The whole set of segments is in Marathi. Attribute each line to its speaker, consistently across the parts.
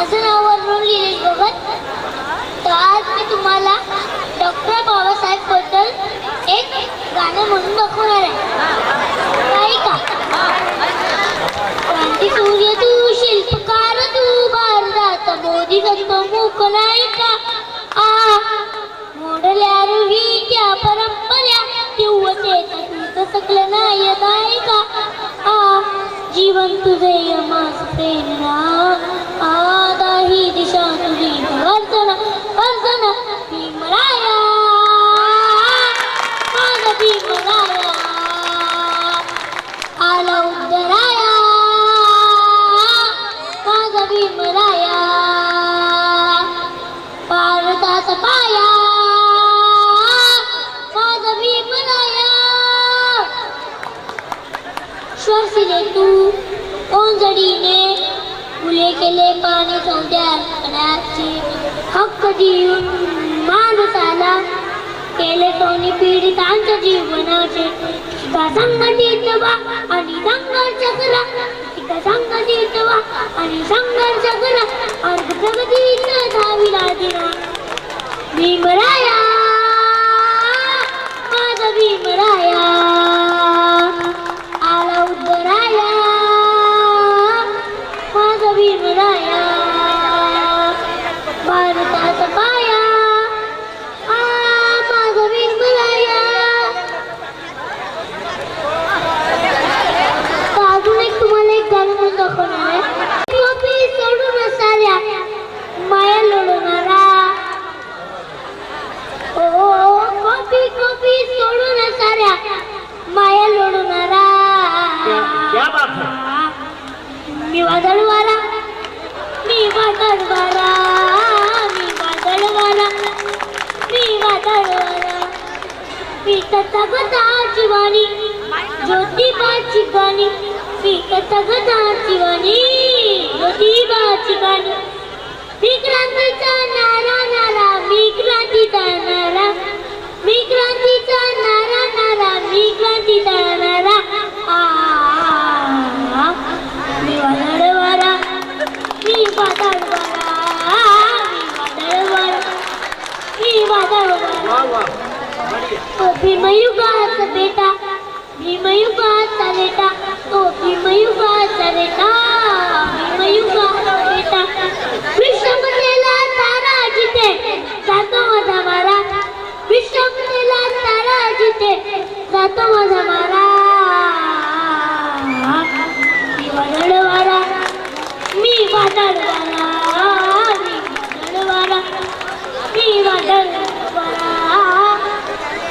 Speaker 1: माझं नाव वरुण गिरीश भगत. तर आज मी तुम्हाला डॉक्टर बाबासाहेब बद्दल एक गाणं म्हणून दाखवणार आहे. ऐका. क्रांती सूर्य तू, शिल्पकार तू, भारतात मोदी संत मूक नायका. मोडल्या रुही त्या परंपऱ्या, किंवतेचा तूच सकल नाही दायका. जीवन तुझे यमास प्रेरणा, आदाही दिशा तुझी वर्जना वर्जना. भीमराया माझा भीमराया, आला उद्धराया माझा भीमराया. भारताचा पाया माझा भीमराया. श्वासिले तू ओंजडीने, फुले केले पाणी सौंदर्याचे. हक्क देऊन माणसाला केले सोनी पीडितांच्या जीवनाचे. शिका संघटित व्हा आणि संघर्ष करा, शिका संघटित व्हा आणि संघर्ष करा. अर्ध प्रगतीचा धावीला दिना. भीमराया माझा भीमराया, आला उद्धराया माझा भीमराया. भारताचा पाया माझा भीमराया. अजून एक तुम्हाला एक गाणं दाखवणार आहे. कॉपी सोडून साऱ्या माया लोळणारा. कॉपी कॉपी सोडून साऱ्या माया लोळणारा. मी वादळवारा, मी वादळवारा, मी वादळवारा, मी वादळवारा. मी तथागताची वाणी, ज्योतिबाची गाणी. मी तथागताची वाणी, ज्योतिबाची गाणी. मी क्रांतीचा नारा नारा, मी क्रांतीचा नारा, मी क्रांतीचा नारा नारा, मी क्रांतीचा नारा. मी वादळवारा, मी वादळवारा, मी वादळवारा, मी वादळवारा. भीमयुगाचा बेटा, भीमयुगाचा बेटा, तो भीमयुगाचा बेटा, भीमयुगाचा बेटा. विश्वमतेला तारा जिथे जातो माझा मारा, विश्वमतेला तारा जिथे जातो माझा मारा. मी वादळवारा, मी वादळवारा, मी वादळवारा, मी वादळवारा.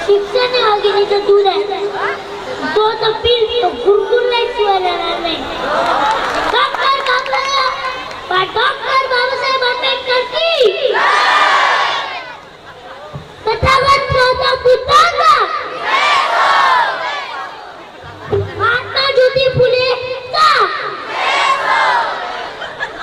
Speaker 1: शिक्षण अग्नीचं दूध आहे, तो तपील तो गुरगुरल्याशिवाय राहणार नाही.